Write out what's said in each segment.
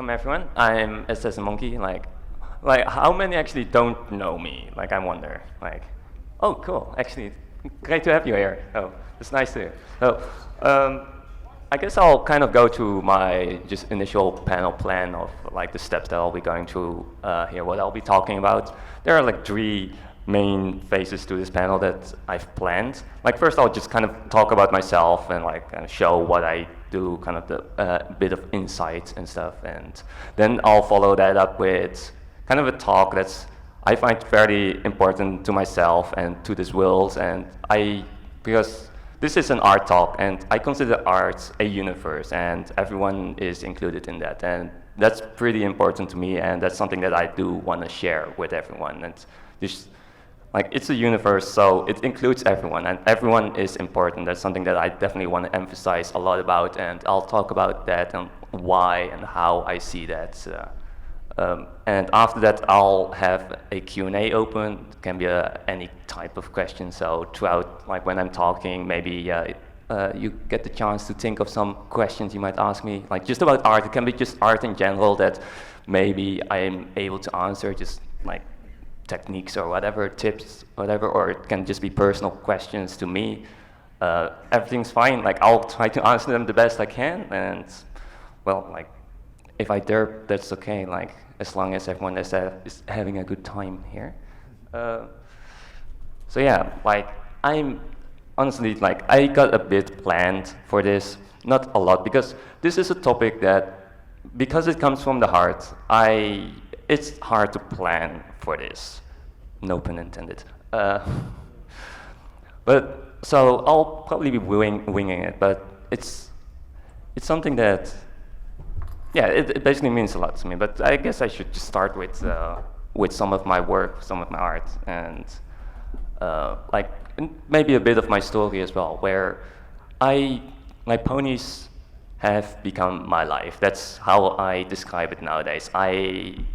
welcome everyone. I'm AssasinMonkey. Like how many actually don't know me? Like I wonder. Like, oh, cool. Actually, great to have you here. Oh, it's nice to hear. So, I guess I'll kind of go to my just initial panel plan of like the steps that I'll be going through here. What I'll be talking about. There are like three main phases to this panel that I've planned. Like first, I'll just kind of talk about myself and like kind of show what I do, kind of the bit of insight and stuff, and then I'll follow that up with kind of a talk that's I find very important to myself and to this world, and because this is an art talk, and I consider art a universe, and everyone is included in that, and that's pretty important to me, and that's something that I do want to share with everyone. And this, like, it's a universe, so it includes everyone, and everyone is important. That's something that I definitely want to emphasize a lot about, and I'll talk about that and why and how I see that. And after that, I'll have a Q&A open. It can be any type of question. So throughout, like when I'm talking, maybe you get the chance to think of some questions you might ask me, like just about art. It can be just art in general that maybe I'm able to answer, just like techniques or whatever, tips, whatever, or it can just be personal questions to me. Everything's fine. Like I'll try to answer them the best I can, and well, like if I derp, that's okay. Like as long as everyone is having a good time here. So yeah, like I'm honestly like I got a bit planned for this, not a lot, because this is a topic that, because it comes from the heart, it's hard to plan for this. No pun intended. But so I'll probably be winging it, but it's something that, yeah, it basically means a lot to me. But I guess I should just start with some of my work, some of my art, and like maybe a bit of my story as well, where my ponies have become my life. That's how I describe it nowadays. I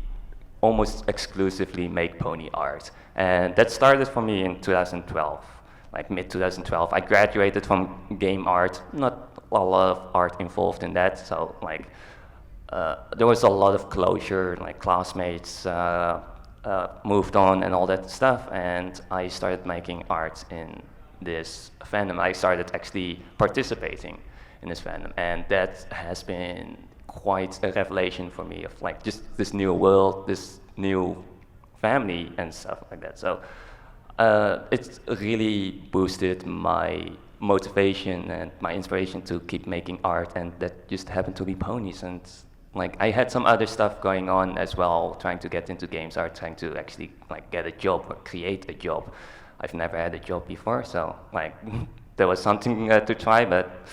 almost exclusively make pony art, and that started for me in 2012, like mid-2012. I graduated from game art, not a lot of art involved in that, so like there was a lot of closure, like classmates moved on and all that stuff, and I started making art in this fandom. I started actually participating in this fandom, and that has been quite a revelation for me of like just this new world, this new family and stuff like that. So it's really boosted my motivation and my inspiration to keep making art, and that just happened to be ponies. And like I had some other stuff going on as well, trying to get into games art, trying to actually like get a job or create a job. I've never had a job before, so like there was something to try, but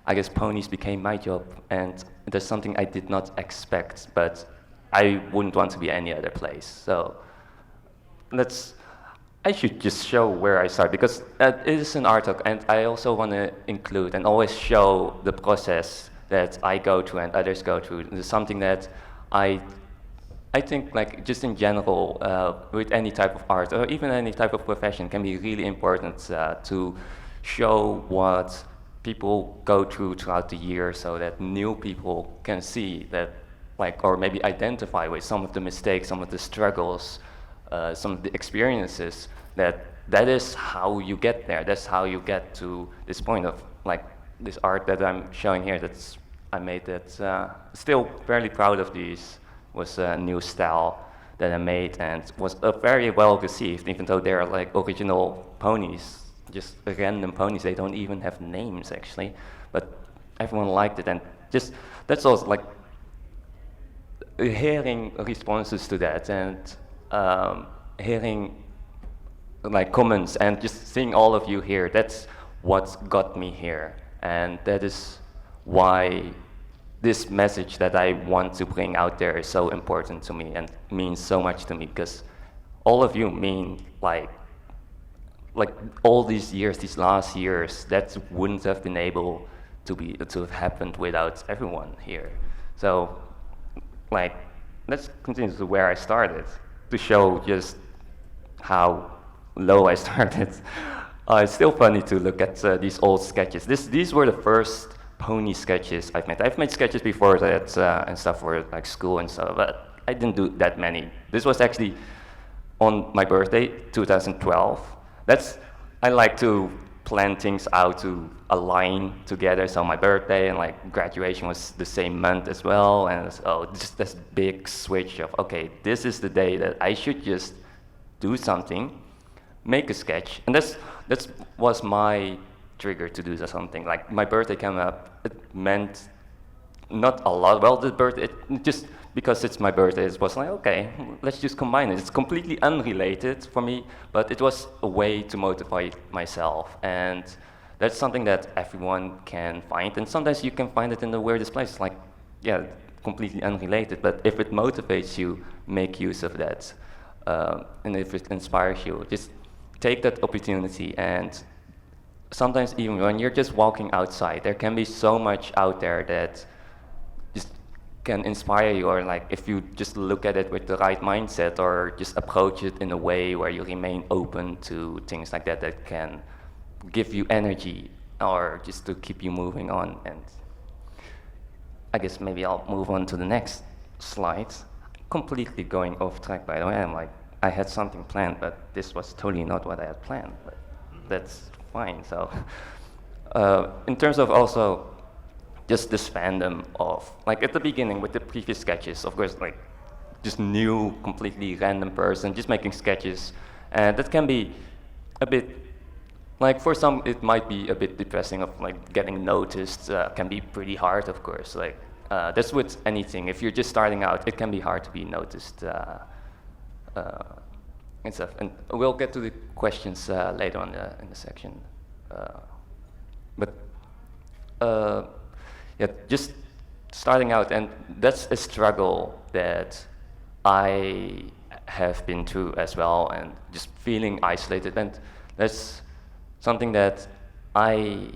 I guess ponies became my job, and that's something I did not expect, but I wouldn't want to be any other place. So I should just show where I start, because it is an art talk, and I also want to include and always show the process that I go through and others go through. It's something that I think, like just in general, with any type of art or even any type of profession, can be really important to show what people go through throughout the year, so that new people can see that, like, or maybe identify with some of the mistakes, some of the struggles, some of the experiences. That is how you get there. That's how you get to this point of like this art that I'm showing here. I made that. Still fairly proud of these. Was a new style that I made, and was very well received, even though they're like original ponies. Just random ponies. They don't even have names actually, but everyone liked it, and just that's also like hearing responses to that, and hearing like comments, and just seeing all of you here. That's what got me here, and that is why this message that I want to bring out there is so important to me and means so much to me, because all of you mean like all these years, these last years, that wouldn't have been able to have happened without everyone here. So, like, let's continue to where I started to show just how low I started. It's still funny to look at these old sketches. These were the first pony sketches I've made. I've made sketches before that and stuff for like school and stuff, but I didn't do that many. This was actually on my birthday, 2012. I like to plan things out to align together. So my birthday and like graduation was the same month as well, and so just this big switch of, okay, this is the day that I should just do something, make a sketch, and that was my trigger to do something. Like my birthday came up, it meant not a lot. Well, the birthday, just because it's my birthday, it was like, okay, let's just combine it. It's completely unrelated for me, but it was a way to motivate myself, and that's something that everyone can find. And sometimes you can find it in the weirdest places, like, yeah, completely unrelated. But if it motivates you, make use of that. And if it inspires you, just take that opportunity. And sometimes even when you're just walking outside, there can be so much out there that just can inspire you, or like if you just look at it with the right mindset, or just approach it in a way where you remain open to things like that that can give you energy, or just to keep you moving on. And I guess maybe I'll move on to the next slide. Completely going off track, by the way. I had something planned, but this was totally not what I had planned, but that's fine. So in terms of also just this fandom of, like at the beginning with the previous sketches, of course, like just new, completely random person, just making sketches, and that can be a bit, like for some it might be a bit depressing, of like getting noticed, can be pretty hard, of course. Like that's with anything. If you're just starting out, it can be hard to be noticed and stuff. And we'll get to the questions later on in the section. Yeah, just starting out, and that's a struggle that I have been through as well, and just feeling isolated. And that's something that I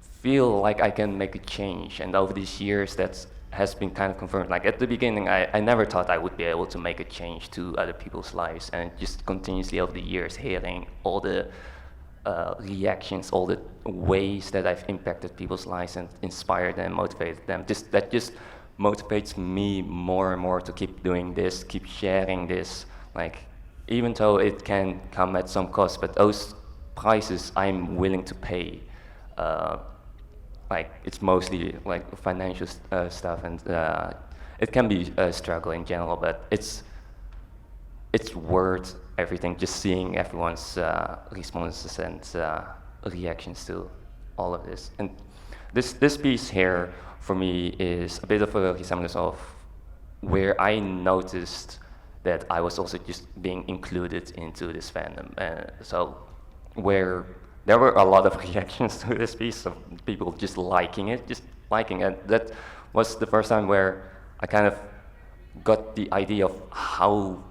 feel like I can make a change. And over these years, that has been kind of confirmed. Like at the beginning, I never thought I would be able to make a change to other people's lives, and just continuously over the years hearing all the reactions, all the ways that I've impacted people's lives and inspired them, motivated them. That just motivates me more and more to keep doing this, keep sharing this. Like, even though it can come at some cost, but those prices I'm willing to pay. Like, it's mostly like financial stuff, and it can be a struggle in general, but it's worth everything, just seeing everyone's responses and reactions to all of this. And this piece here, for me, is a bit of a resemblance of where I noticed that I was also just being included into this fandom. So where there were a lot of reactions to this piece of people just liking it. That was the first time where I kind of got the idea of how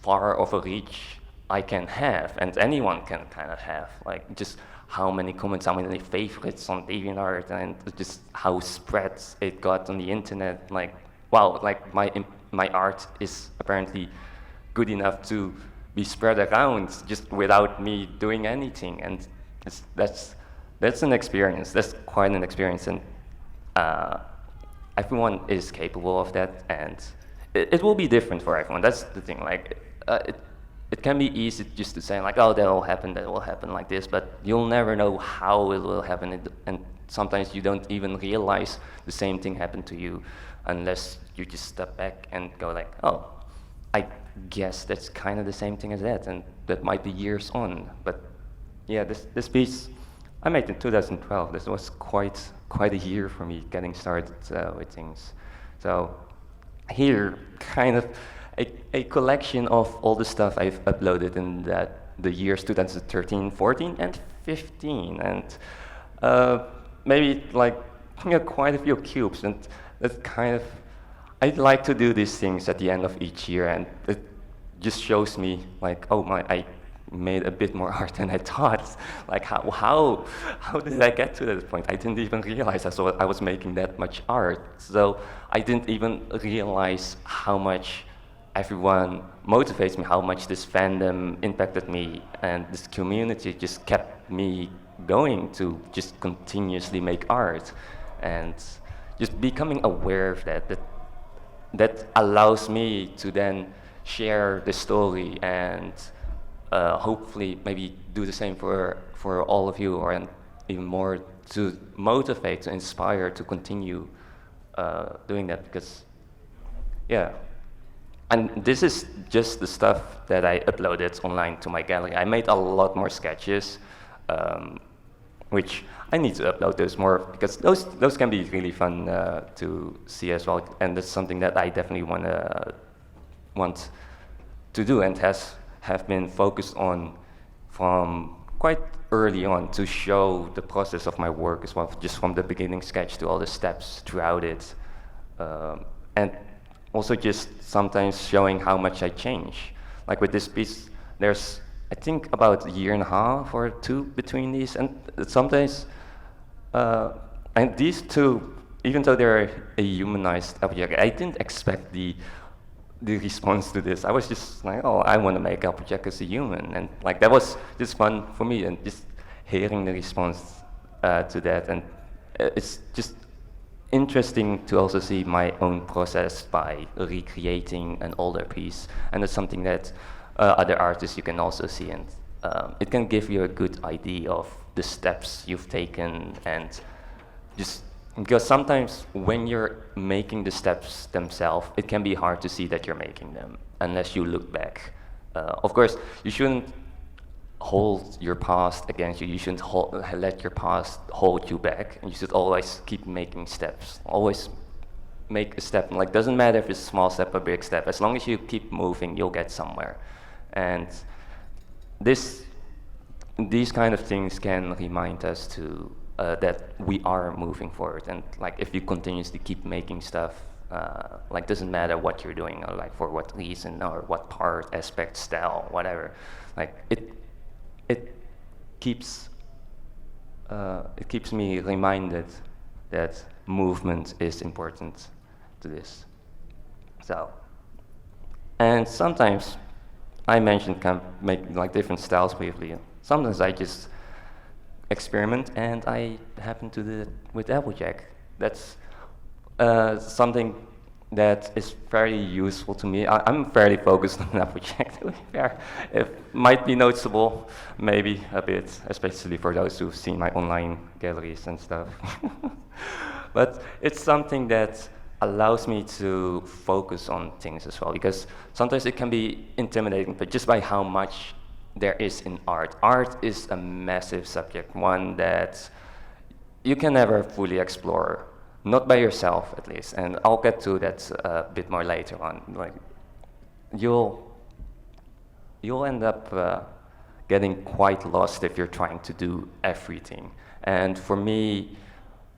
far of a reach I can have, and anyone can kind of have, like just how many comments, how many favorites on DeviantArt, and just how spread it got on the internet. Like, wow, like my art is apparently good enough to be spread around just without me doing anything, and that's an experience. That's quite an experience, and everyone is capable of that, and it will be different for everyone. That's the thing. Like, it can be easy just to say like, oh, that will happen like this, but you'll never know how it will happen, and sometimes you don't even realize the same thing happened to you unless you just step back and go like, oh, I guess that's kind of the same thing as that, and that might be years on. But yeah, this piece I made in 2012. This was quite a year for me getting started with things. So here, kind of a collection of all the stuff I've uploaded in the years 2013, 14, and 15, and maybe like quite a few cubes. And that kind of, I'd like to do these things at the end of each year, and it just shows me like, oh my, I made a bit more art than I thought. Like, how did I get to that point? I didn't even realize I was making that much art. So I didn't even realize how much everyone motivates me, how much this fandom impacted me, and this community just kept me going to just continuously make art. and just becoming aware of that allows me to then share the story and hopefully maybe do the same for all of you, or and even more to motivate, to inspire, to continue doing that, because yeah. And this is just the stuff that I uploaded online to my gallery. I made a lot more sketches, which I need to upload those more, because those can be really fun to see as well. And that's something that I definitely want to do, and have been focused on from quite early on, to show the process of my work as well, just from the beginning sketch to all the steps throughout it, and also just sometimes showing how much I change. Like with this piece, there's I think about a year and a half or two between these, and sometimes, and these two, even though they're a humanized object, I didn't expect the response to this. I was just like, oh, I want to make Applejack as a human, and like that was just fun for me, and just hearing the response to that, and it's just interesting to also see my own process by recreating an older piece, and it's something that other artists you can also see, and it can give you a good idea of the steps you've taken, and just because sometimes when you're making the steps themselves, it can be hard to see that you're making them unless you look back. Of course, you shouldn't hold your past against you. You shouldn't let your past hold you back, and you should always keep making steps. Always make a step. Like, doesn't matter if it's a small step or a big step. As long as you keep moving, you'll get somewhere. And these kind of things can remind us to that we are moving forward. And like, if you continuously keep making stuff, like, doesn't matter what you're doing, or like for what reason, or what part, aspect, style, whatever. Like, it keeps me reminded that movement is important to this. So, and sometimes I mentioned kind of make like different styles briefly. Sometimes I just experiment, and I happen to do it with Applejack. That's something that is very useful to me. I'm fairly focused on Applejack, to be fair. It might be noticeable, maybe a bit, especially for those who've seen my online galleries and stuff. But it's something that allows me to focus on things as well, because sometimes it can be intimidating, but just by how much there is in art. Art is a massive subject, one that you can never fully explore, not by yourself at least, and I'll get to that a bit more later on. Like, you'll end up getting quite lost if you're trying to do everything. And for me,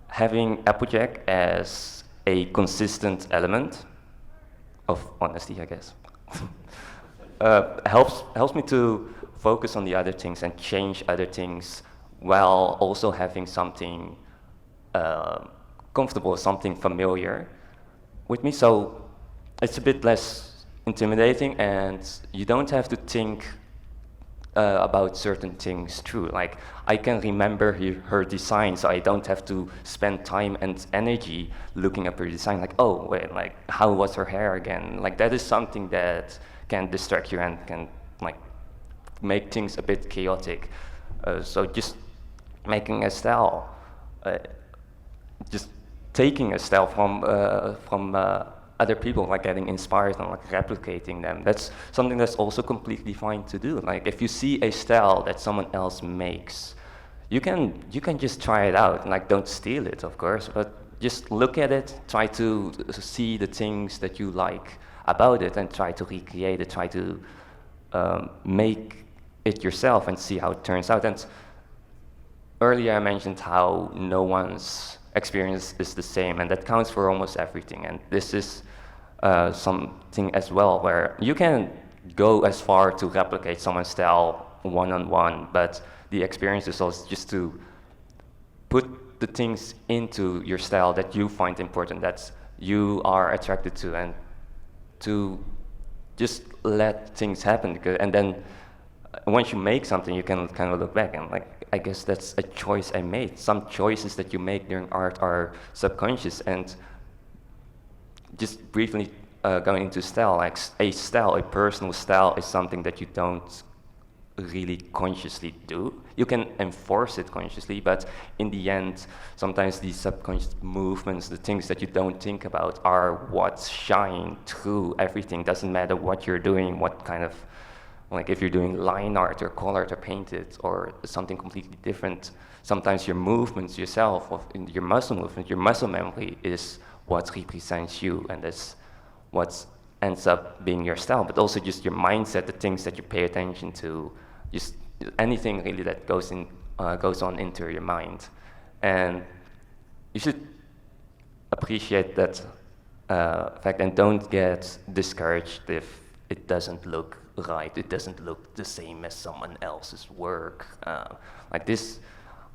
having Applejack as a consistent element of honesty, I guess, helps me to focus on the other things and change other things, while also having something comfortable, something familiar with me. So it's a bit less intimidating, and you don't have to think about certain things through. Like, I can remember her design, so I don't have to spend time and energy looking up her design. Like, oh wait, like, how was her hair again? Like, that is something that can distract you and can like make things a bit chaotic. So just making a style, just taking a style from other people, like getting inspired and like replicating them. That's something that's also completely fine to do. Like, if you see a style that someone else makes, you can just try it out. Like, don't steal it, of course, but just look at it, try to see the things that you like about it, and try to recreate it, try to make it yourself and see how it turns out. And earlier I mentioned how no one's experience is the same, and that counts for almost everything. And this is something as well, where you can go as far to replicate someone's style one-on-one, but the experience is also just to put the things into your style that you find important, that you are attracted to, and to just let things happen. And then once you make something, you can kind of look back and like, I guess that's a choice I made. Some choices that you make during art are subconscious. And just briefly going into style, like a personal style is something that you don't really consciously do. You can enforce it consciously, but in the end, sometimes these subconscious movements, the things that you don't think about, are what shine through everything. Doesn't matter what you're doing, what kind of, like if you're doing line art or colored or painted or something completely different, sometimes your movements yourself, your muscle movement, your muscle memory is what represents you, and that's what ends up being your style, but also just your mindset, the things that you pay attention to, just anything really that goes on into your mind. And you should appreciate that fact, and don't get discouraged if it doesn't look right, it doesn't look the same as someone else's work. Like this,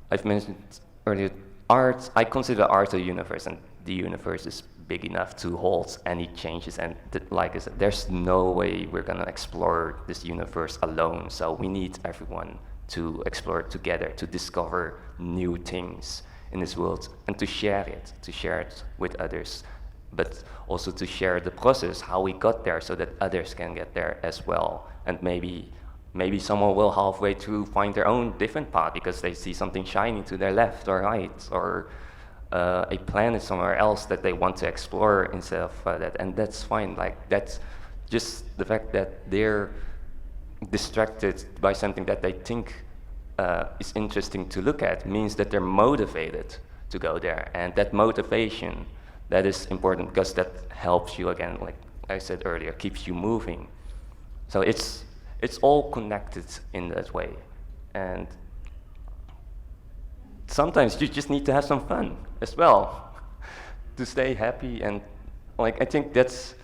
I've mentioned earlier, art, I consider art a universe, and the universe is big enough to hold any changes, and like I said, there's no way we're gonna explore this universe alone, so we need everyone to explore it together, to discover new things in this world, and to share it with others, but also to share the process, how we got there, so that others can get there as well. And maybe someone will halfway through find their own different path because they see something shiny to their left or right, or a planet somewhere else that they want to explore instead of that, and that's fine. Like, that's just the fact that they're distracted by something that they think is interesting to look at means that they're motivated to go there, and that motivation, that is important because that helps you, again, like I said earlier, keeps you moving. So it's all connected in that way, and sometimes you just need to have some fun as well to stay happy. And like, I think that's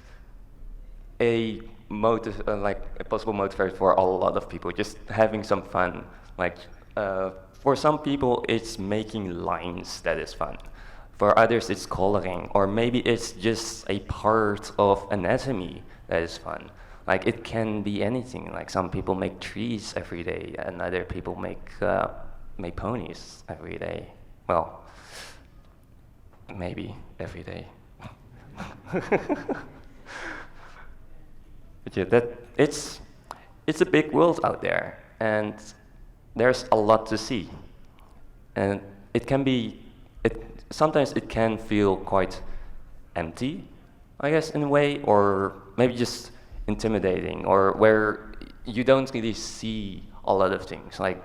a motive, like a possible motivator for a lot of people, just having some fun. Like for some people it's making lines that is fun, for others it's coloring, or maybe it's just a part of anatomy that is fun. Like, it can be anything. Like, some people make trees every day, and other people make ponies every day. Well, maybe every day. But yeah, it's a big world out there, and there's a lot to see. And sometimes it can feel quite empty, I guess, in a way, or maybe just intimidating, or where you don't really see a lot of things. Like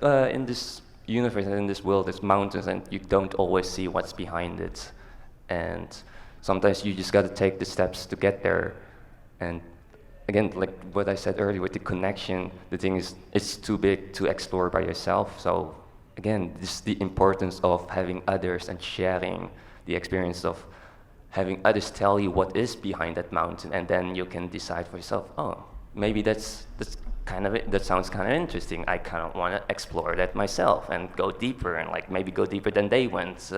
in this universe and in this world, there's mountains, and you don't always see what's behind it. And sometimes you just got to take the steps to get there. And again, like what I said earlier with the connection, the thing is, it's too big to explore by yourself. So again, this is the importance of having others and sharing the experience of having others tell you what is behind that mountain, and then you can decide for yourself, oh, maybe that's kind of it. That sounds kind of interesting. I kind of want to explore that myself and go deeper, and like maybe go deeper than they went.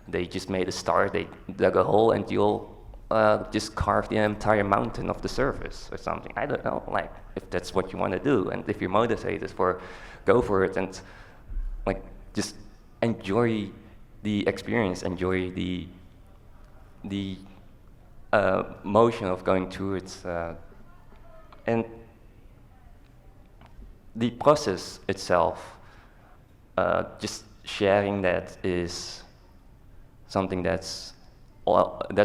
They just made a star, they dug a hole, and you'll just carve the entire mountain off the surface or something. I don't know, like, if that's what you want to do, and if you're motivated go for it, and like just enjoy the experience, enjoy the motion of going through it, and the process itself. Just sharing that is something that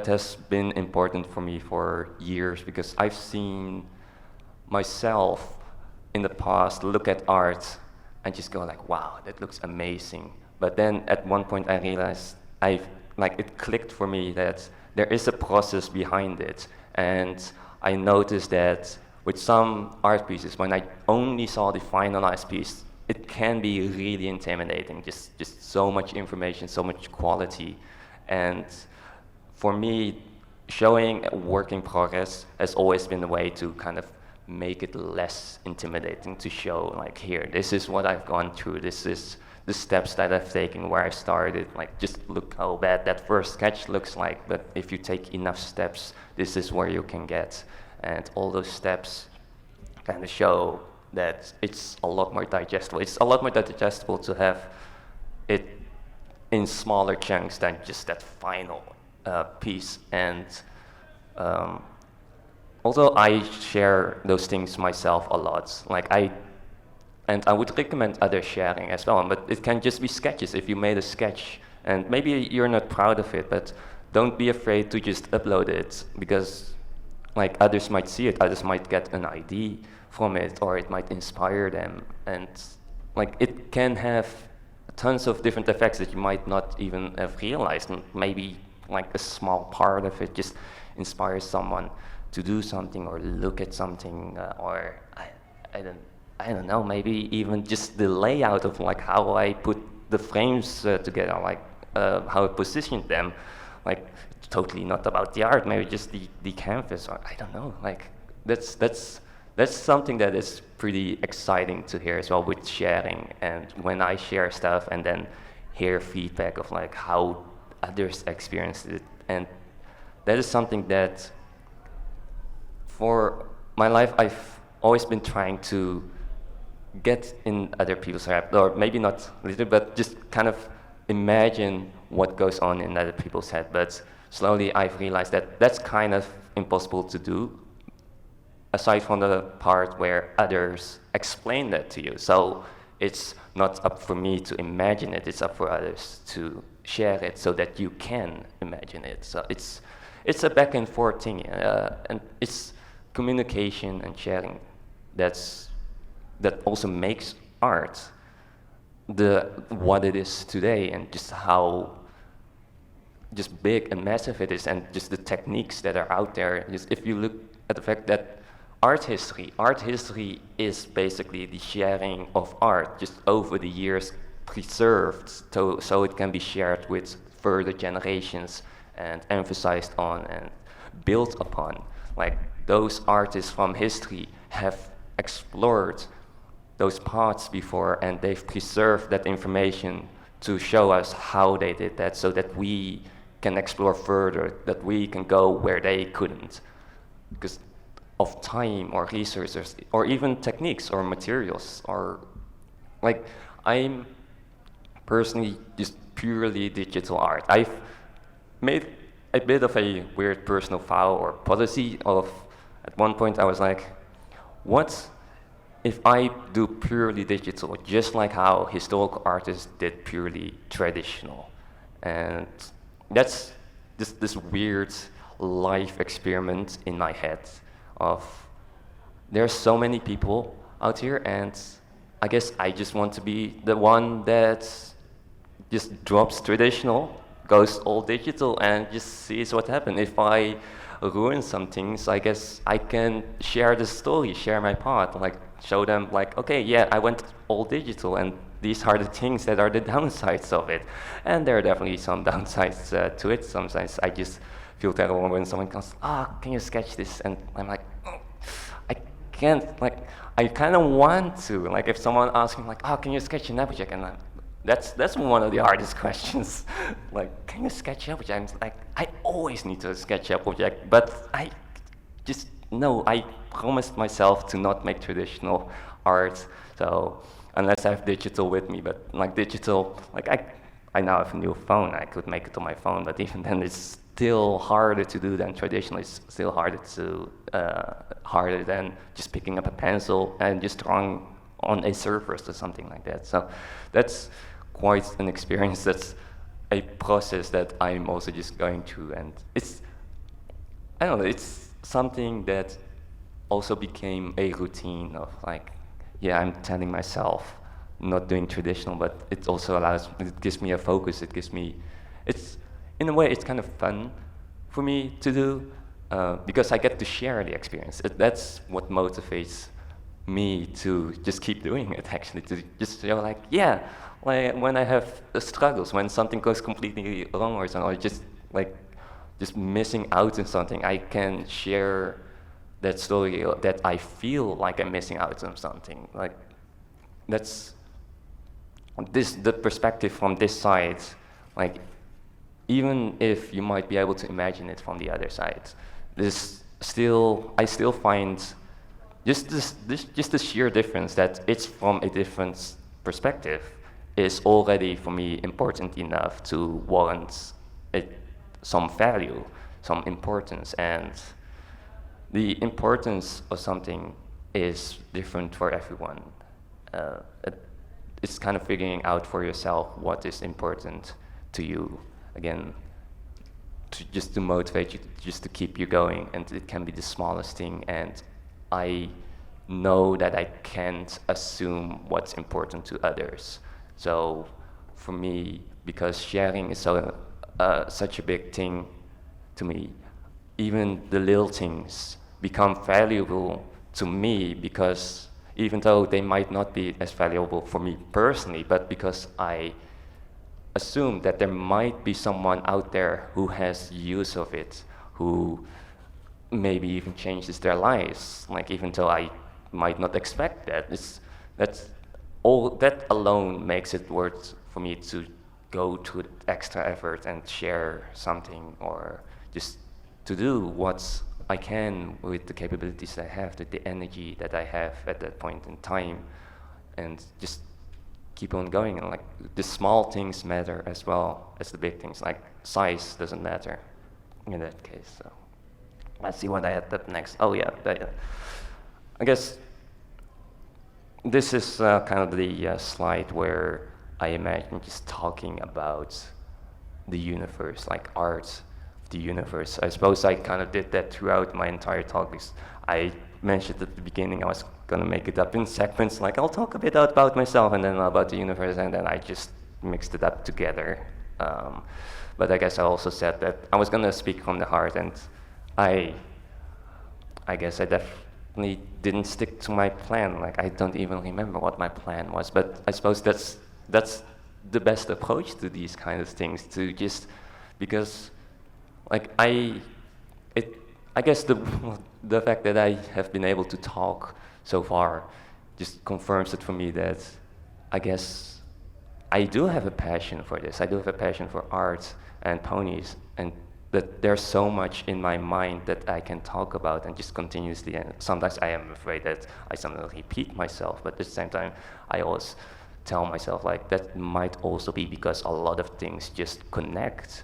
has been important for me for years, because I've seen myself in the past look at art and just go like, wow, that looks amazing. But then at one point I realized it clicked for me that there is a process behind it. And I noticed that with some art pieces, when I only saw the finalized piece, it can be really intimidating, just so much information, so much quality. And for me, showing a work in progress has always been a way to kind of make it less intimidating, to show like, here, this is what I've gone through, this is the steps that I've taken, where I started. Like, just look how bad that first sketch looks like, but if you take enough steps, this is where you can get. And all those steps kind of show that it's a lot more digestible. It's a lot more digestible to have it in smaller chunks than just that final piece. And although I share those things myself a lot, and I would recommend others sharing as well, but it can just be sketches. If you made a sketch and maybe you're not proud of it, but don't be afraid to just upload it, because like others might see it, others might get an idea from it, or it might inspire them, and like it can have tons of different effects that you might not even have realized. And maybe like a small part of it just inspires someone to do something or look at something, or I don't know, maybe even just the layout of like how I put the frames together, like how I positioned them, like totally not about the art, maybe just the canvas, or I don't know, like that's something that is pretty exciting to hear as well with sharing. And when I share stuff and then hear feedback of like how others experienced it, and that is something that for my life I've always been trying to get in other people's head, or maybe not little, but just kind of imagine what goes on in other people's head. But slowly I've realized that that's kind of impossible to do, aside from the part where others explain that to you. So it's not up for me to imagine it, it's up for others to share it so that you can imagine it. So it's a back and forth thing, and it's communication and sharing that also makes art what it is today, and just how just big and massive it is, and just the techniques that are out there. Just if you look at the fact that art history is basically the sharing of art just over the years, preserved so it can be shared with further generations and emphasized on and built upon. Like those artists from history have explored those parts before, and they've preserved that information to show us how they did that, so that we can explore further, that we can go where they couldn't because of time or resources or even techniques or materials. Or like, I'm personally just purely digital art. I've made a bit of a weird personal vow or policy of, at one point I was like, what if I do purely digital, just like how historical artists did purely traditional? And that's this weird life experiment in my head of, there's so many people out here, and I guess I just want to be the one that just drops traditional, goes all digital, and just sees what happens. If I ruin some things, I guess I can share the story, share my part, like show them like, okay, yeah, I went all digital, and these are the things that are the downsides of it. And there are definitely some downsides to it. Sometimes I just feel terrible when someone comes, can you sketch this? And I'm like, I can't, like, I kind of want to. Like if someone asks me like, can you sketch an object? And that's one of the hardest questions. Like, can you sketch an object? I'm like, I always need to sketch an object, but I just, no, I promised myself to not make traditional art. So unless I have digital with me, but like digital, like I now have a new phone, I could make it on my phone, but even then it's still harder to do than traditional. It's still harder than just picking up a pencil and just drawing on a surface or something like that. So that's quite an experience. That's a process that I'm also just going through, and it's, I don't know, it's something that also became a routine of like, yeah, I'm telling myself not doing traditional, but it also it gives me a focus. It gives me, it's, in a way, it's kind of fun for me to do because I get to share the experience. That's what motivates me to just keep doing it, actually, to just show like, yeah, like when I have struggles, when something goes completely wrong or something, or just missing out on something, I can share that story that I feel like I'm missing out on something. Like that's the perspective from this side. Like even if you might be able to imagine it from the other side, I still find just the sheer difference that it's from a different perspective is already for me important enough to warrant it, some value, some importance, and the importance of something is different for everyone. It's kind of figuring out for yourself what is important to you. Again, just to motivate you, just to keep you going, and it can be the smallest thing. And I know that I can't assume what's important to others. So for me, because sharing is such a big thing to me, even the little things become valuable to me because even though they might not be as valuable for me personally, but because I assume that there might be someone out there who has use of it, who maybe even changes their lives. Like even though I might not expect that, that alone makes it worth for me to go to extra effort and share something, or just to do what I can with the capabilities I have, with the energy that I have at that point in time, and just keep on going. And like the small things matter as well as the big things. Like size doesn't matter in that case. So let's see what I had up next. Oh yeah, I guess this is kind of the slide where I imagine just talking about the universe, like art of the universe. I suppose I kind of did that throughout my entire talk, because I mentioned at the beginning I was going to make it up in segments, like I'll talk a bit about myself and then about the universe, and then I just mixed it up together. But I guess I also said that I was going to speak from the heart, and I guess I definitely didn't stick to my plan. Like I don't even remember what my plan was, but I suppose that's the best approach to these kind of things, to just, because like I guess the fact that I have been able to talk so far just confirms it for me that I guess I do have a passion for this. I do have a passion for art and ponies, and that there's so much in my mind that I can talk about and just continuously. And sometimes I am afraid that I sometimes repeat myself, but at the same time, I always tell myself like that might also be because a lot of things just connect,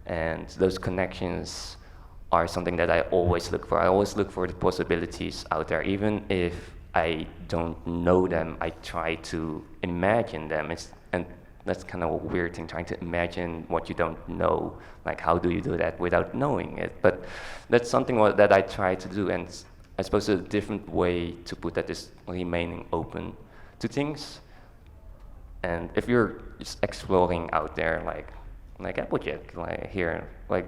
and those connections are something that I always look for. I always look for the possibilities out there, even if I don't know them. I try to imagine them. And that's kind of a weird thing, trying to imagine what you don't know. Like, how do you do that without knowing it? But that's something that I try to do. And I suppose a different way to put that is remaining open to things. And if you're just exploring out there, like Applejack, like here, like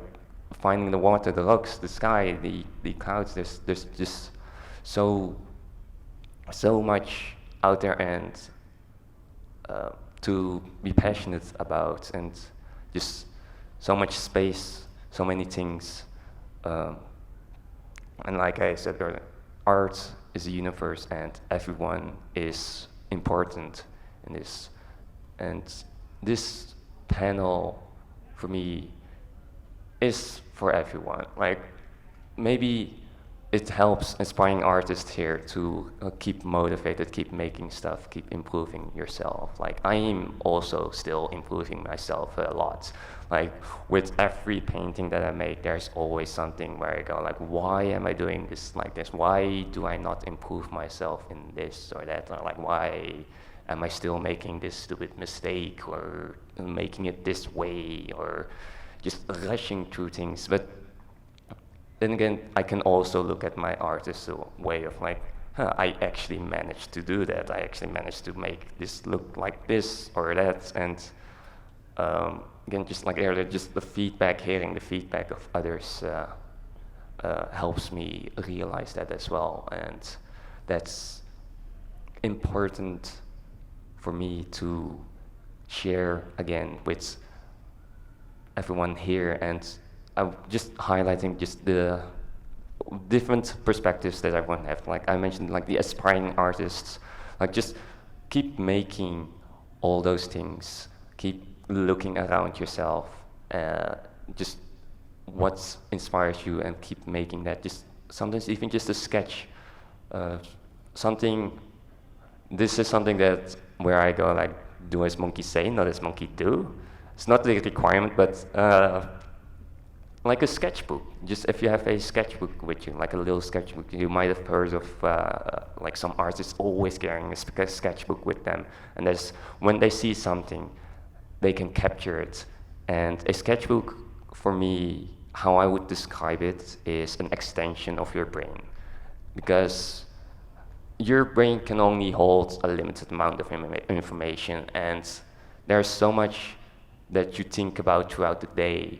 finding the water, the rocks, the sky, the clouds, there's just so much out there, and to be passionate about, and just so much space, so many things. And like I said earlier, art is a universe, and everyone is important in this. And this panel, for me, is for everyone. Like, maybe it helps inspiring artists here to keep motivated, keep making stuff, keep improving yourself. Like, I'm also still improving myself a lot. Like, with every painting that I make, there's always something where I go, like, why am I doing this like this? Why do I not improve myself in this or that? Or like, why am I still making this stupid mistake, or making it this way, or just rushing through things? But then again, I can also look at my art as a way of like, I actually managed to do that. I actually managed to make this look like this or that. And again, just like earlier, just the feedback, hearing the feedback of others helps me realize that as well. And that's important for me to share again with everyone here. And I'm just highlighting just the different perspectives that everyone have. Like I mentioned, like the aspiring artists, like just keep making all those things, keep looking around yourself, just what inspires you, and keep making that. Just sometimes even just a sketch uh, something. This is something that where I go like, do as monkey say, not as monkey do. It's not the requirement, but like a sketchbook. Just if you have a sketchbook with you, like a little sketchbook, you might have heard of like some artists always carrying a sketchbook with them, and there's when they see something, they can capture it. And a sketchbook, for me, how I would describe it is an extension of your brain, because your brain can only hold a limited amount of information, and there's so much that you think about throughout the day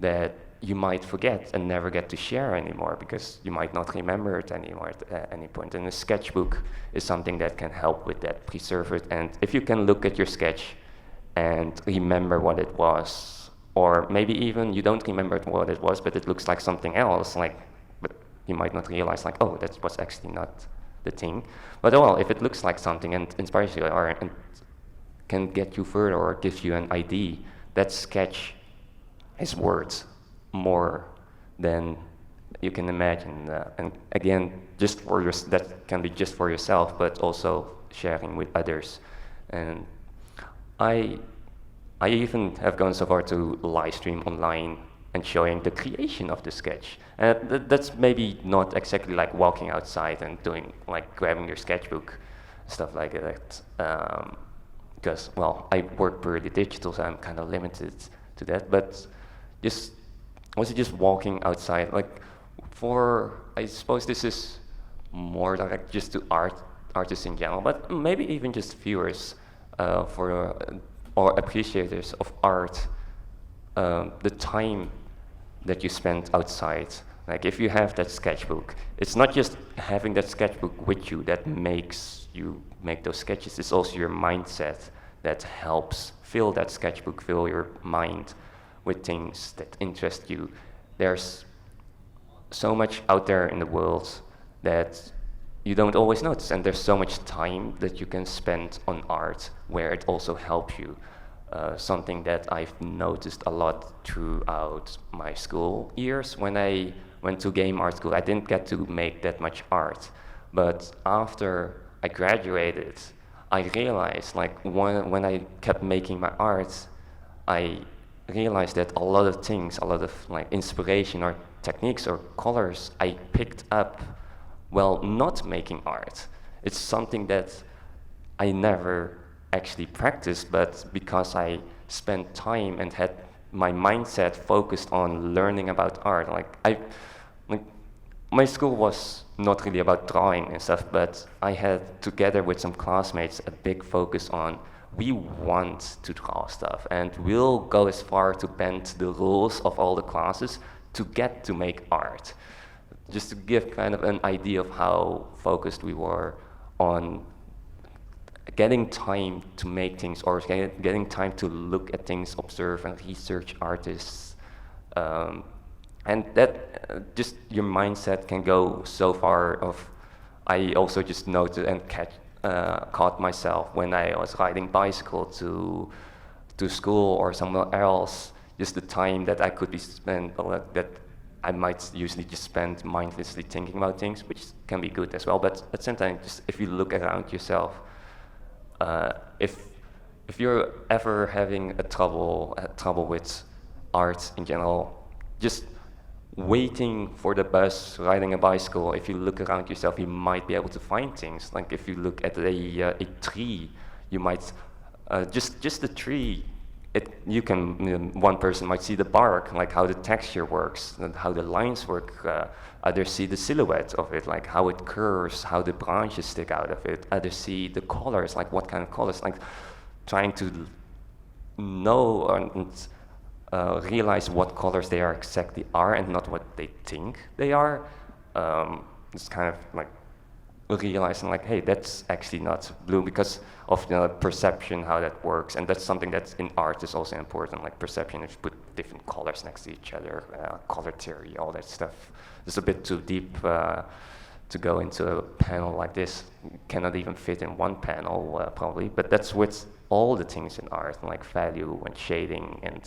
that you might forget and never get to share anymore because you might not remember it anymore at any point. And a sketchbook is something that can help with that, preserve it. And if you can look at your sketch and remember what it was, or maybe even you don't remember what it was, but it looks like something else, like, but you might not realize like, oh, that was actually not the thing. But well, if it looks like something and inspires you or and can get you further or gives you an idea, that sketch is worth more than you can imagine. And again, just for that can be just for yourself, but also sharing with others. And I even have gone so far to live stream online and showing the creation of the sketch. And that's maybe not exactly like walking outside and doing like grabbing your sketchbook, stuff like that. Because well, I work purely digital, so I'm kind of limited to that. But just also just walking outside, like for I suppose this is more like just to artists in general, but maybe even just viewers for or appreciators of art. The time that you spend outside. Like if you have that sketchbook, it's not just having that sketchbook with you that makes you make those sketches, it's also your mindset that helps fill that sketchbook, fill your mind with things that interest you. There's so much out there in the world that you don't always notice, and there's so much time that you can spend on art where it also helps you. Something that I've noticed a lot throughout my school years. When I went to game art school, I didn't get to make that much art. But after I graduated, I realized, like, when I kept making my art, I realized that a lot of things, a lot of like inspiration or techniques or colors I picked up while not making art. It's something that I never actually practiced, but because I spent time and had my mindset focused on learning about art, like my school was not really about drawing and stuff, but I had, together with some classmates, a big focus on we want to draw stuff, and we'll go as far to bend the rules of all the classes to get to make art. Just to give kind of an idea of how focused we were on getting time to make things, or getting time to look at things, observe and research artists. And that just your mindset can go so far of, I also just noted and caught myself when I was riding bicycle to school or somewhere else, just the time that I could be spent, that I might usually just spend mindlessly thinking about things, which can be good as well. But at the same time, just if you look around yourself, if you're ever having trouble with art in general, just waiting for the bus, riding a bicycle, if you look around yourself, you might be able to find things. Like if you look at a tree, you might just the tree. You can, one person might see the bark, like how the texture works, and how the lines work. Others see the silhouette of it, like how it curves, how the branches stick out of it. Others see the colors, like what kind of colors, like trying to know and realize what colors they are exactly are and not what they think they are. It's kind of like realizing like, hey, that's actually not blue, because of the perception, how that works. And that's something that's in art is also important, like perception. If you put different colors next to each other, color theory, all that stuff. It's a bit too deep to go into a panel like this. Cannot even fit in one panel, probably. But that's with all the things in art, like value and shading and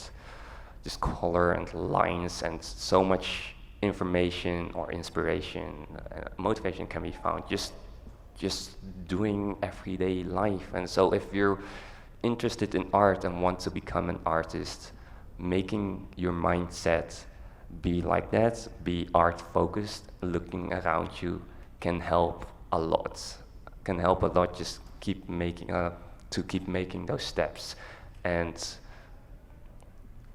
just color and lines and so much information or inspiration, motivation can be found just doing everyday life. And so if you're interested in art and want to become an artist, making your mindset be like that, be art focused, looking around you can help a lot. Can help a lot. Just keep making those steps. And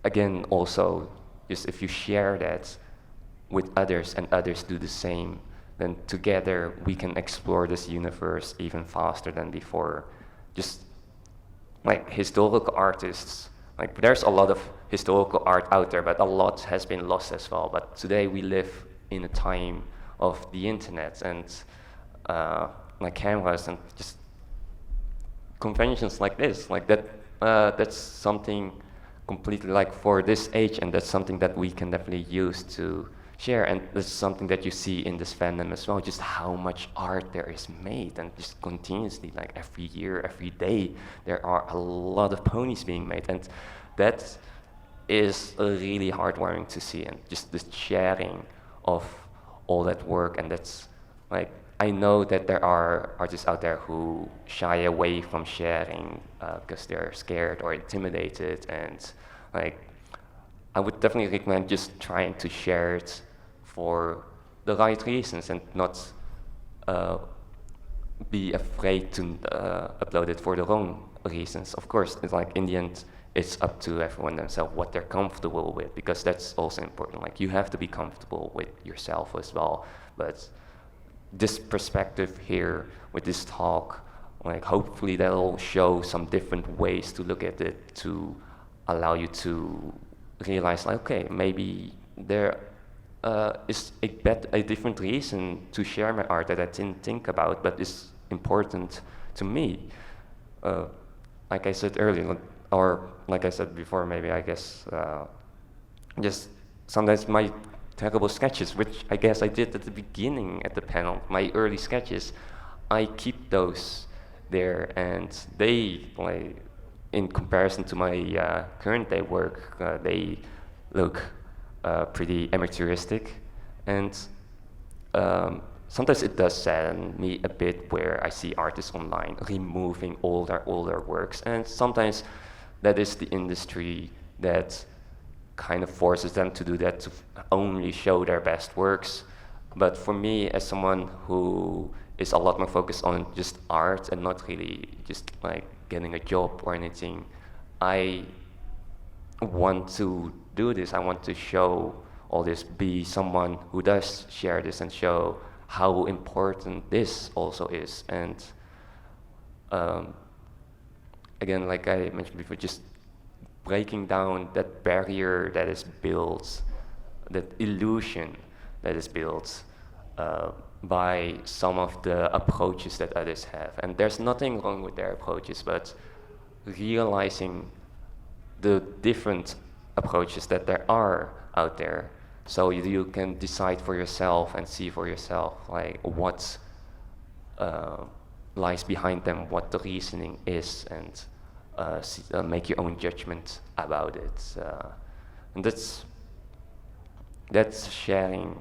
again, also, just if you share that with others and others do the same, then together we can explore this universe even faster than before. Just like historical artists, like there's a lot of historical art out there, but a lot has been lost as well. But today we live in a time of the internet and like cameras and just conventions like this, like that. That's something completely like for this age, and that's something that we can definitely use to share. And this is something that you see in this fandom as well, just how much art there is made, and just continuously, like every year, every day, there are a lot of ponies being made, and that is really heartwarming to see. And just the sharing of all that work, and that's like, I know that there are artists out there who shy away from sharing because they're scared or intimidated, and like I would definitely recommend just trying to share it for the right reasons and not be afraid to upload it for the wrong reasons. Of course, it's like in the end, it's up to everyone themselves what they're comfortable with, because that's also important. Like you have to be comfortable with yourself as well. But this perspective here with this talk, like hopefully that'll show some different ways to look at it, to allow you to realize, like, okay, maybe there is a different reason to share my art that I didn't think about, but is important to me. Like I said earlier, or like I said before, maybe I guess, just sometimes my terrible sketches, which I guess I did at the beginning at the panel, my early sketches, I keep those there, and they, like, in comparison to my current day work, they look pretty amateuristic, and sometimes it does sadden me a bit where I see artists online removing older works, and sometimes that is the industry that kind of forces them to do that, to only show their best works. But for me, as someone who is a lot more focused on just art and not really just like getting a job or anything, I want to do this. I want to show all this, be someone who does share this and show how important this also is. And again, like I mentioned before, just breaking down that barrier that is built, that illusion that is built by some of the approaches that others have. And there's nothing wrong with their approaches, but realizing the different approaches that there are out there, so you can decide for yourself and see for yourself like what lies behind them, what the reasoning is, and make your own judgment about it. And that's sharing.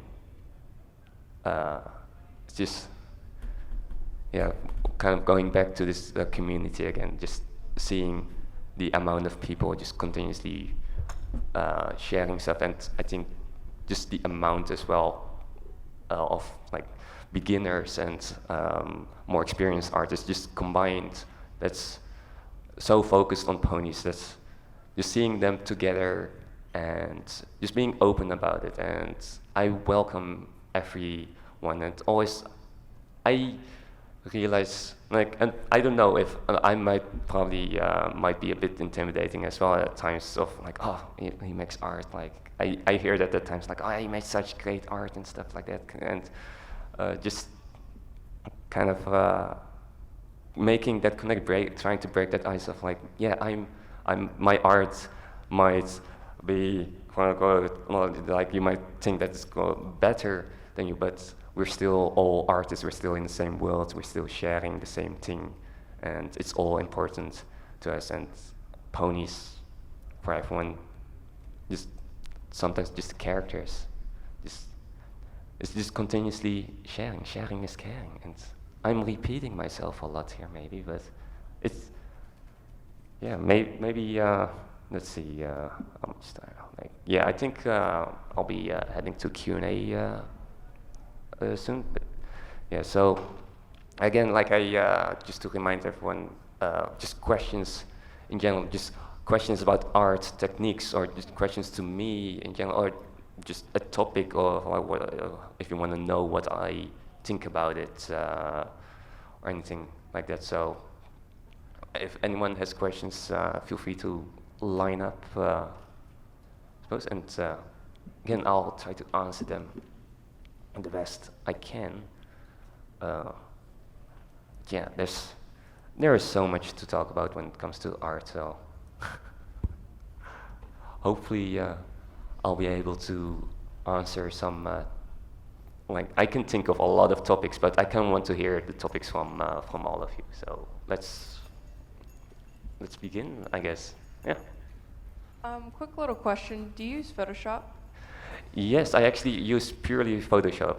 It's just, yeah, kind of going back to this community again, just seeing the amount of people just continuously sharing stuff, and I think just the amount as well of like beginners and more experienced artists just combined, that's so focused on ponies, that's just seeing them together and just being open about it. And I welcome everyone, and always I realize, like, and I don't know if I might be a bit intimidating as well at times, of like, oh, he makes art, like I hear that at times, like, oh, he makes such great art and stuff like that, and just kind of making that trying to break that ice of like, yeah, my art might be, quote unquote, like you might think that it's better than you, but we're still all artists, we're still in the same world, we're still sharing the same thing, and it's all important to us. And ponies, for everyone, just sometimes just the characters, just it's just continuously sharing. Sharing is caring, and I'm repeating myself a lot here, maybe, but it's yeah, maybe. Let's see how much time. Like, yeah, I think I'll be heading to Q&A soon. But yeah, so again, like just to remind everyone, just questions in general, just questions about art techniques, or just questions to me in general, or just a topic, or what, if you want to know what I think about it, or anything like that. So if anyone has questions, feel free to line up, I suppose, and again, I'll try to answer them the best I can. Yeah, there is so much to talk about when it comes to art, so hopefully I'll be able to answer some, like, I can think of a lot of topics, but I kind of want to hear the topics from all of you, so let's begin, I guess. Yeah. Quick little question. Do you use Photoshop? Yes, I actually use purely Photoshop.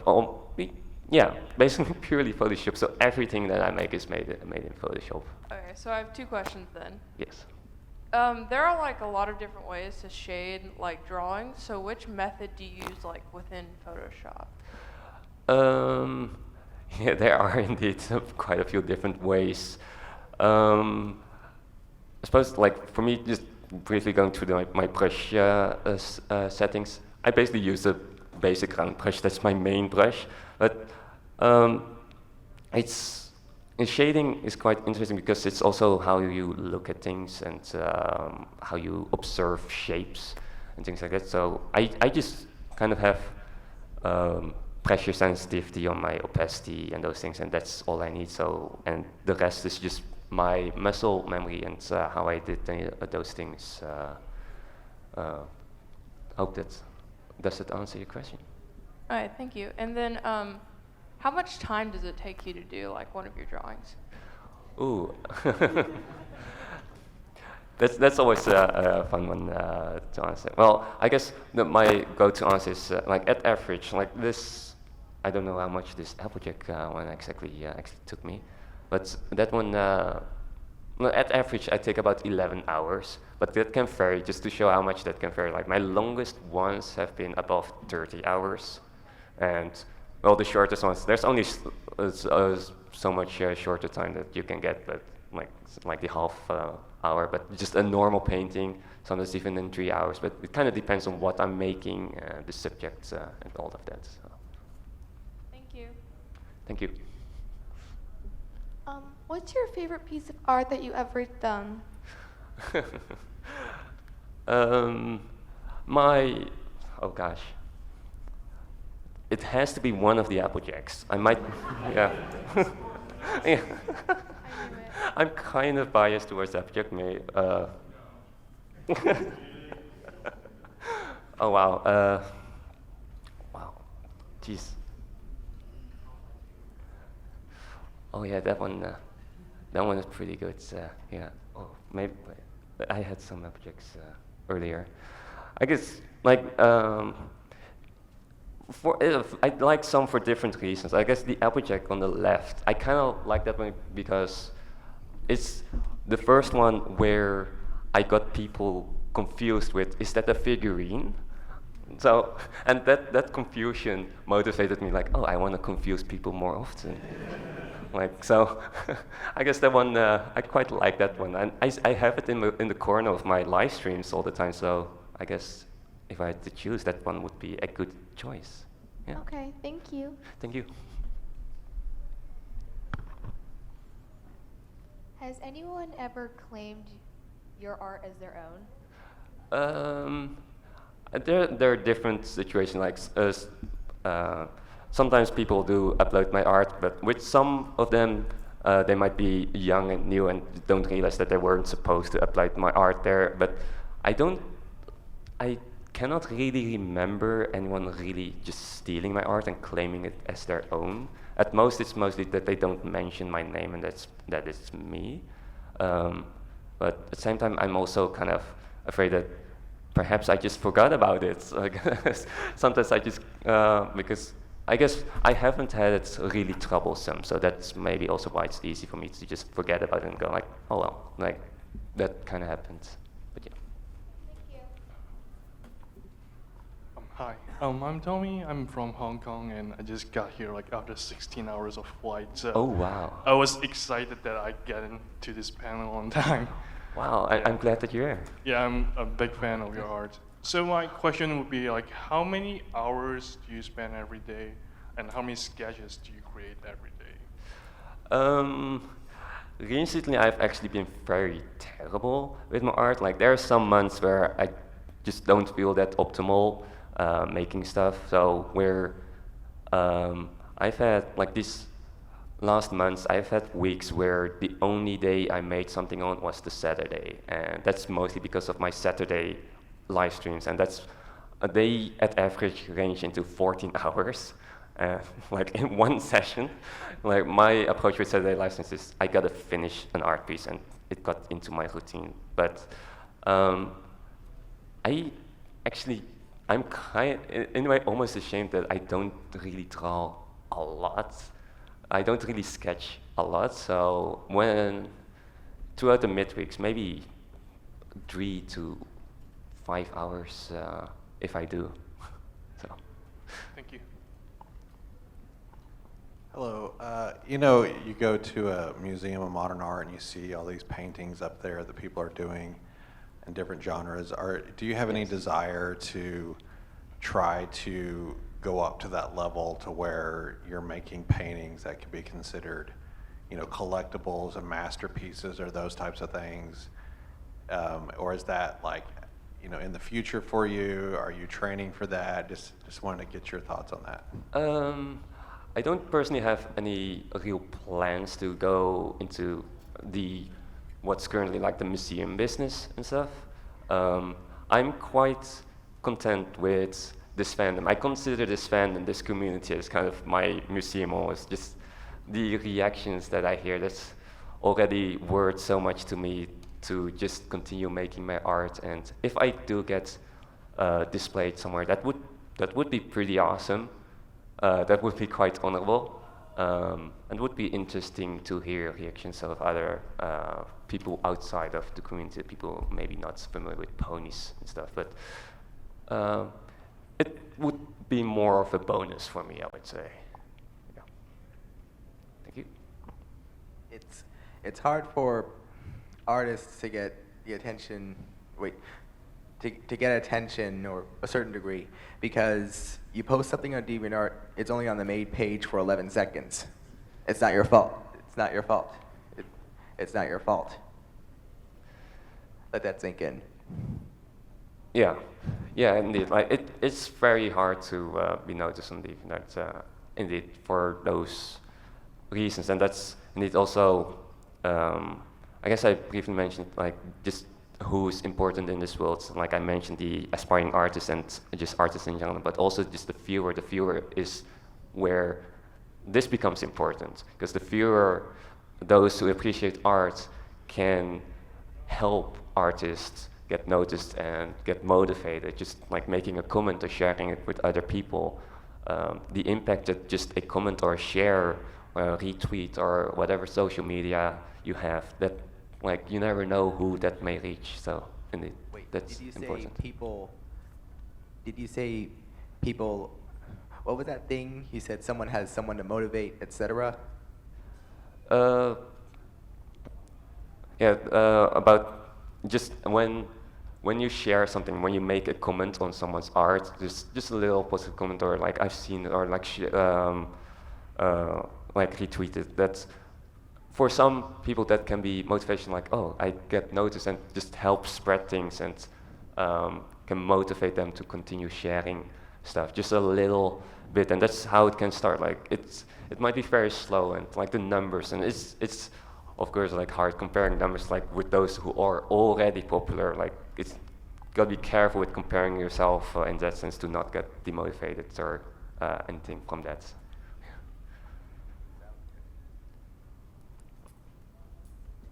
Yeah, basically purely Photoshop. So everything that I make is made in Photoshop. Okay, so I have two questions then. Yes. There are like a lot of different ways to shade like drawings. So which method do you use like within Photoshop? Yeah, there are indeed quite a few different ways. I suppose, like, for me, just briefly going through my brush settings, I basically use a basic round brush. That's my main brush. But shading is quite interesting because it's also how you look at things and how you observe shapes and things like that. So I just kind of have pressure sensitivity on my opacity and those things, and that's all I need. So, and the rest is just my muscle memory and how I did those things. Hope does it answer your question? All right, thank you. And then, how much time does it take you to do like one of your drawings? Ooh, that's always a fun one to answer. Well, I guess my go-to answer is like at average, like this. I don't know how much this Applejack one actually took me, but that one. At average, I take about 11 hours, but that can vary, just to show how much that can vary. Like, my longest ones have been above 30 hours, and, well, the shortest ones, there's only so much shorter time that you can get, but like the half hour, but just a normal painting, sometimes even in 3 hours, but it kind of depends on what I'm making, the subject, and all of that. So. Thank you. Thank you. What's your favorite piece of art that you ever done? Oh gosh. It has to be one of the Applejacks. I might, yeah. Yeah. I'm kind of biased towards Applejack. Oh wow. Wow. Jeez. Oh yeah, that one is pretty good. Yeah. Oh, maybe I had some Applejacks earlier. I guess like I like some for different reasons. I guess the Applejack on the left, I kind of like that one because it's the first one where I got people confused with, is that a figurine? So, and that confusion motivated me, like, oh, I want to confuse people more often. Like, so, I guess that one, I quite like that one. And I have it in the corner of my live streams all the time, so I guess if I had to choose, that one would be a good choice. Yeah. Okay, thank you. Thank you. Has anyone ever claimed your art as their own? There are different situations, like sometimes people do upload my art, but with some of them, they might be young and new and don't realize that they weren't supposed to upload my art there. But I cannot really remember anyone really just stealing my art and claiming it as their own. At most, it's mostly that they don't mention my name and that it's me. But at the same time, I'm also kind of afraid that perhaps I just forgot about it. Like sometimes I just, because I guess I haven't had it really troublesome, so that's maybe also why it's easy for me to just forget about it and go like, oh well, like that kind of happens. But yeah. Thank you. Hi, I'm Tommy. I'm from Hong Kong, and I just got here like after 16 hours of flight. So Oh wow. I was excited that I get into this panel on time. Wow, I'm glad that you're here. Yeah, I'm a big fan of your art. So my question would be like, how many hours do you spend every day, and how many sketches do you create every day? Recently, I've actually been very terrible with my art. Like, there are some months where I just don't feel that optimal making stuff. So where I've had like this last months, I've had weeks where the only day I made something on was the Saturday, and that's mostly because of my Saturday live streams, and that's they at average range into 14 hours. Like in one session, like my approach with Saturday live streams is I gotta finish an art piece, and it got into my routine. But I'm kind in a way almost ashamed that I don't really draw a lot. I don't really sketch a lot. So when throughout the midweeks, maybe 3 to 5 hours if I do. So. Thank you. Hello. You go to a museum of modern art and you see all these paintings up there that people are doing in different genres. Do you have any desire to try to go up to that level to where you're making paintings that could be considered, collectibles and masterpieces or those types of things? Or is that like, in the future for you? Are you training for that? Just wanted to get your thoughts on that. I don't personally have any real plans to go into what's currently like the museum business and stuff. I'm quite content with this fandom. I consider this fandom, this community, as kind of my museum almost. Just the reactions that I hear, that's already worth so much to me to just continue making my art. And if I do get displayed somewhere, that would be pretty awesome. That would be quite honorable, and would be interesting to hear reactions of other people outside of the community, people maybe not familiar with ponies and stuff. But it would be more of a bonus for me, I would say. Yeah. Thank you. It's hard for artists to get the attention. To get attention or a certain degree, because you post something on DeviantArt, it's only on the main page for 11 seconds. It's not your fault. It's not your fault. It's not your fault. Let that sink in. Yeah, indeed. Like it's very hard to be noticed on DeviantArt, indeed, for those reasons, and that's indeed also. I guess I briefly mentioned like just who's important in this world. So, like I mentioned, the aspiring artists and just artists in general, but also just the viewer. The viewer is where this becomes important, because the viewer, those who appreciate art, can help artists get noticed and get motivated, just like making a comment or sharing it with other people. The impact that just a comment or a share or a retweet or whatever social media you have, that like you never know who that may reach. So indeed, that's important. Did you say people? What was that thing you said? Someone has someone to motivate, etc. About just when you share something, when you make a comment on someone's art, just a little positive comment, or like I've seen, or like like retweeted. That's for some people that can be motivation. Like, oh, I get noticed, and just help spread things, and can motivate them to continue sharing stuff. Just a little bit, and that's how it can start. Like it might be very slow, and like the numbers, and it's of course like hard comparing numbers like with those who are already popular. Like it's gotta be careful with comparing yourself in that sense to not get demotivated or anything from that.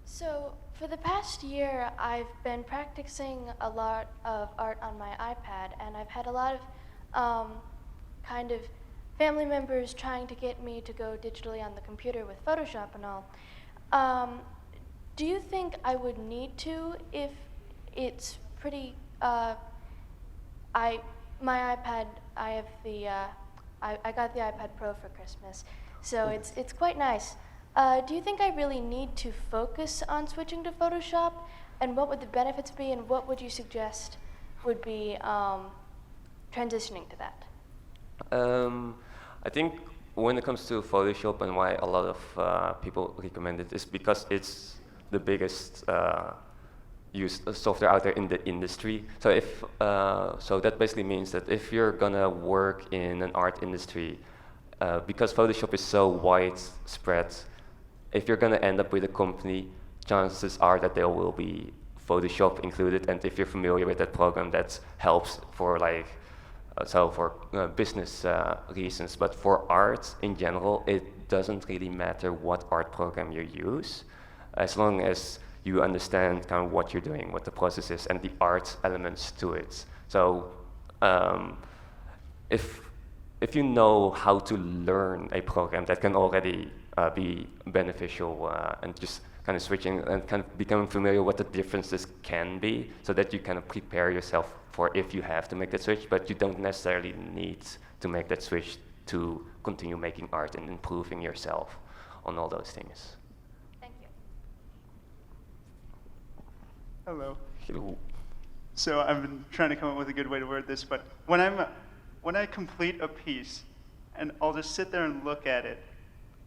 So for the past year, I've been practicing a lot of art on my iPad, and I've had a lot of kind of family members trying to get me to go digitally on the computer with Photoshop and all. Do you think I would need to if it's pretty, my iPad, I have the, I got the iPad Pro for Christmas, so it's quite nice. Do you think I really need to focus on switching to Photoshop? And what would the benefits be, and what would you suggest would be transitioning to that? I think when it comes to Photoshop and why a lot of people recommend it is because it's the biggest used software out there in the industry. So if so that basically means that if you're gonna work in an art industry, because Photoshop is so widespread, if you're gonna end up with a company, chances are that there will be Photoshop included, and if you're familiar with that program, that helps for like for business reasons. But for art in general, it doesn't really matter what art program you use, as long as you understand kind of what you're doing, what the process is, and the art elements to it. So if you know how to learn a program, that can already be beneficial, and just kind of switching and kind of becoming familiar what the differences can be, so that you kind of prepare yourself for if you have to make that switch, but you don't necessarily need to make that switch to continue making art and improving yourself on all those things. Thank you. Hello. Hello. So I've been trying to come up with a good way to word this, but when I complete a piece, and I'll just sit there and look at it,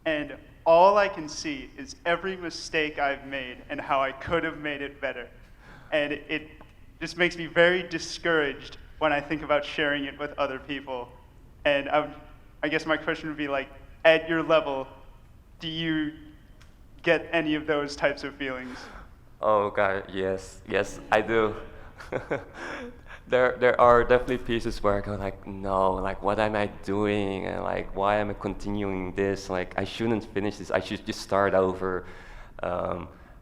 and all I can see is every mistake I've made and how I could have made it better. And it just makes me very discouraged when I think about sharing it with other people. And I guess my question would be like, at your level, do you get any of those types of feelings? Oh God, yes, I do. There are definitely pieces where I go like, no, like what am I doing, and like why am I continuing this? Like I shouldn't finish this. I should just start over.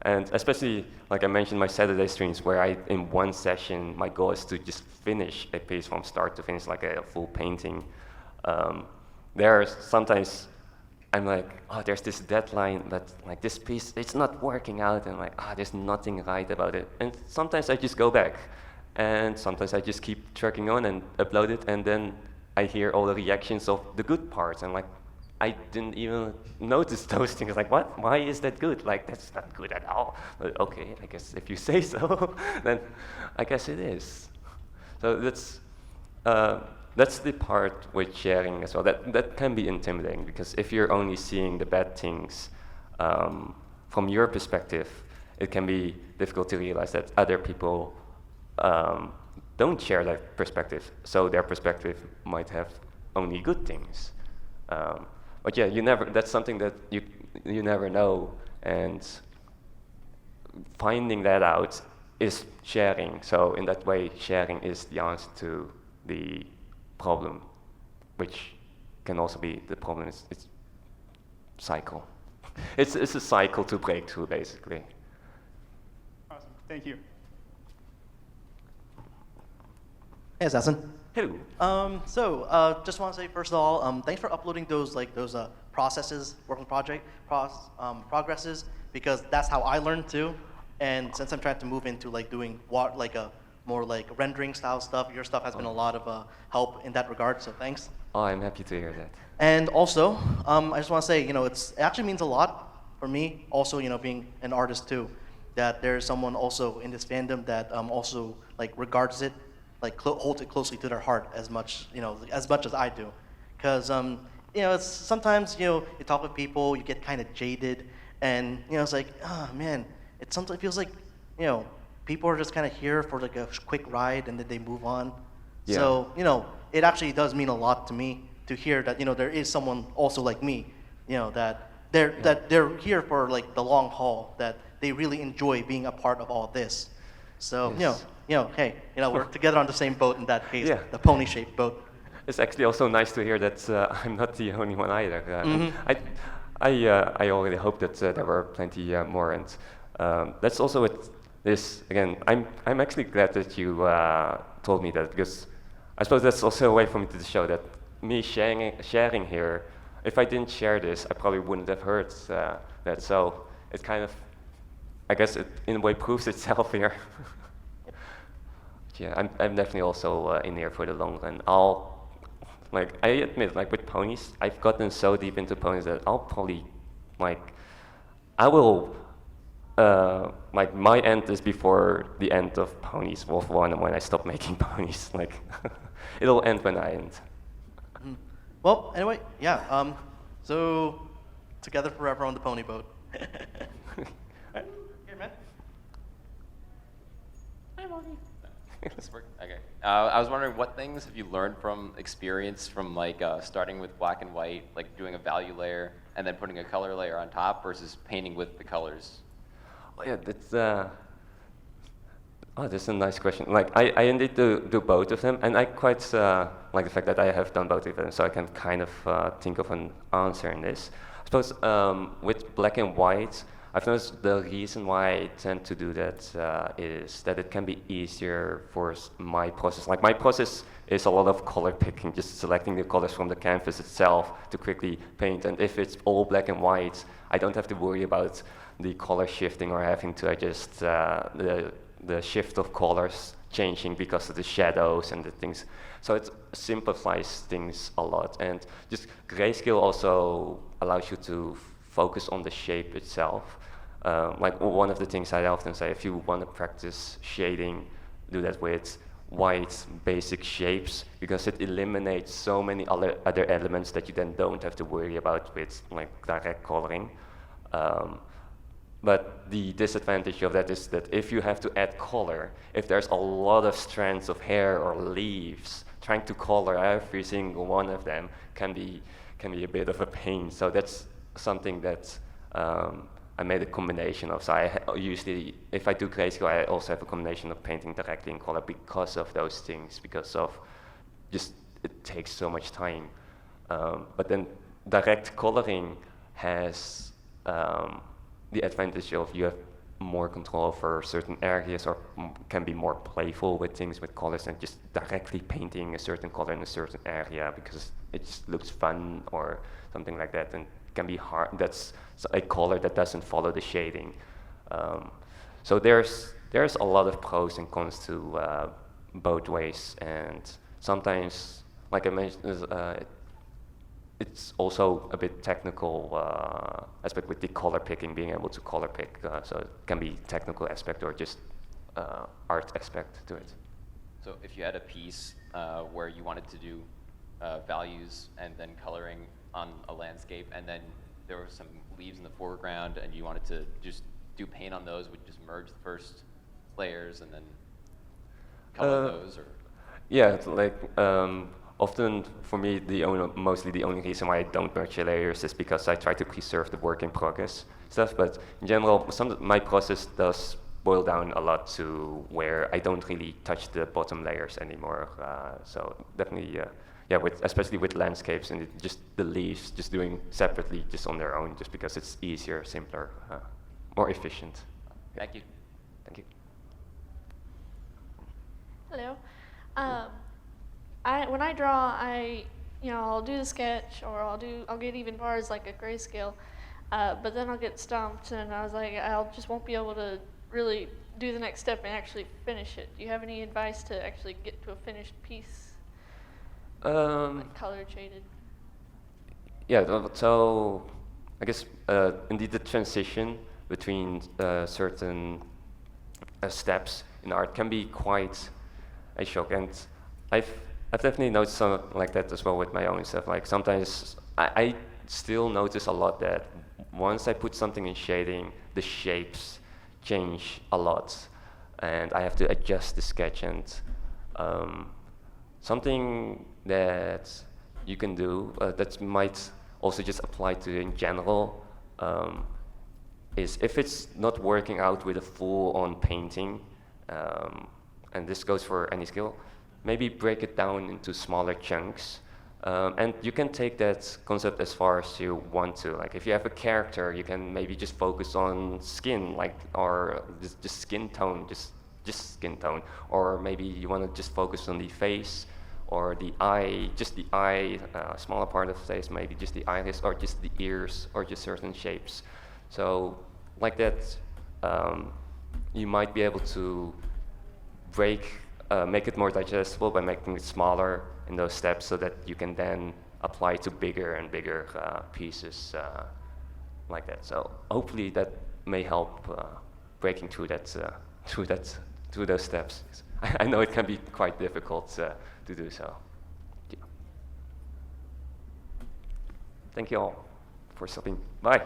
And especially like I mentioned my Saturday streams, where in one session my goal is to just finish a piece from start to finish, like a full painting. There's sometimes I'm like, oh, there's this deadline, but like this piece, it's not working out, and like, there's nothing right about it. And sometimes I just go back, and sometimes I just keep trucking on and upload it, and then I hear all the reactions of the good parts, and like, I didn't even notice those things. Like, what? Why is that good? Like, that's not good at all. But okay, I guess if you say so, then I guess it is. So that's the part with sharing as well. That can be intimidating, because if you're only seeing the bad things from your perspective, it can be difficult to realize that other people don't share that perspective. So their perspective might have only good things. But yeah, that's something that you never know, and finding that out is sharing. So in that way, sharing is the answer to the problem, which can also be the problem. It's cycle. It's a cycle to break through, basically. Awesome, thank you. Hey, Assassin. Hello. Just want to say first of all, thanks for uploading those processes, working project progresses, because that's how I learned too. And since I'm trying to move into doing more rendering style stuff, your stuff has been a lot of help in that regard. So thanks. Oh, I'm happy to hear that. And also, I just want to say, it actually means a lot for me. Also, being an artist too, that there's someone also in this fandom that also regards it. Holds it closely to their heart as much as I do, because it's sometimes you talk with people, you get kind of jaded, and it's like, oh man, it sometimes feels like people are just kind of here for a quick ride and then they move on. Yeah. So it actually does mean a lot to me to hear that there is someone also like me, that they're here for the long haul, that they really enjoy being a part of all this. So yes. Hey, we're together on the same boat in that case, Yeah. the pony-shaped boat. It's actually also nice to hear that I'm not the only one either. I already hope that there were plenty more, and that's also with this. Again, I'm actually glad that you told me that, because I suppose that's also a way for me to show that me sharing here, if I didn't share this, I probably wouldn't have heard that. So it kind of, I guess it in a way proves itself here. Yeah, I'm definitely also in here for the long run. I admit, like with ponies, I've gotten so deep into ponies that I'll probably, I will, my end is before the end of Ponies Wolf 1 when I stop making ponies. Like, it'll end when I end. Mhm. Well, anyway, yeah. So, together forever on the pony boat. Right. Here, man. Hi, Monkey. This work? Okay. I was wondering, what things have you learned from experience from starting with black and white, like doing a value layer and then putting a color layer on top versus painting with the colors? Oh, yeah, that's a nice question. Like, I indeed do both of them, and I quite like the fact that I have done both of them, so I can kind of think of an answer in this. I suppose with black and white, I've noticed the reason why I tend to do that is that it can be easier for my process. Like, my process is a lot of color picking, just selecting the colors from the canvas itself to quickly paint. And if it's all black and white, I don't have to worry about the color shifting or having to adjust the shift of colors changing because of the shadows and the things. So it simplifies things a lot. And just grayscale also allows you to focus on the shape itself. Like, one of the things I often say, if you want to practice shading, do that with white basic shapes, because it eliminates so many other elements that you then don't have to worry about with like direct coloring. But the disadvantage of that is that if you have to add color, if there's a lot of strands of hair or leaves, trying to color every single one of them can be a bit of a pain. So that's something that I made a combination of. So I usually, if I do grayscale, I also have a combination of painting directly in color because of those things, because of just it takes so much time. But then direct coloring has the advantage of you have more control over certain areas, or can be more playful with things with colors than just directly painting a certain color in a certain area because it just looks fun or something like that, and can be hard. That's a color that doesn't follow the shading. So there's a lot of pros and cons to both ways, and sometimes, like I mentioned, it's also a bit technical aspect with the color picking, being able to color pick. So it can be technical aspect or just art aspect to it. So if you had a piece where you wanted to do values and then coloring on a landscape, and then there were some leaves in the foreground, and you wanted to just do paint on those, would you just merge the first layers and then color those? Or? Yeah, it's like often for me, mostly the only reason why I don't merge the layers is because I try to preserve the work in progress stuff. But in general, my process does boil down a lot to where I don't really touch the bottom layers anymore. So definitely, yeah, especially with landscapes and just the leaves, just doing separately, just on their own, just because it's easier, simpler, more efficient. Thank you. Thank you. Hello. When I draw, I'll do the sketch, or I'll get even far as like a grayscale, but then I'll get stumped, and I was like, just won't be able to really do the next step and actually finish it. Do you have any advice to actually get to a finished piece, like color shaded? Yeah, so I guess indeed the transition between certain steps in art can be quite a shock, and I've definitely noticed something like that as well with my own stuff. Like sometimes I still notice a lot that once I put something in shading, the shapes change a lot, and I have to adjust the sketch. And something that you can do that might also just apply to in general is if it's not working out with a full-on painting, and this goes for any skill, maybe break it down into smaller chunks. And you can take that concept as far as you want to. Like if you have a character, you can maybe just focus on skin, or just skin tone, just skin tone. Or maybe you want to just focus on the face, or the eye, just the eye, smaller part of the face, maybe just the eyelids, or just the ears, or just certain shapes. So like that, you might be able to make it more digestible by making it smaller in those steps, so that you can then apply to bigger and bigger pieces like that. So hopefully that may help breaking through those steps. I know it can be quite difficult to do so. Yeah. Thank you all for stopping by.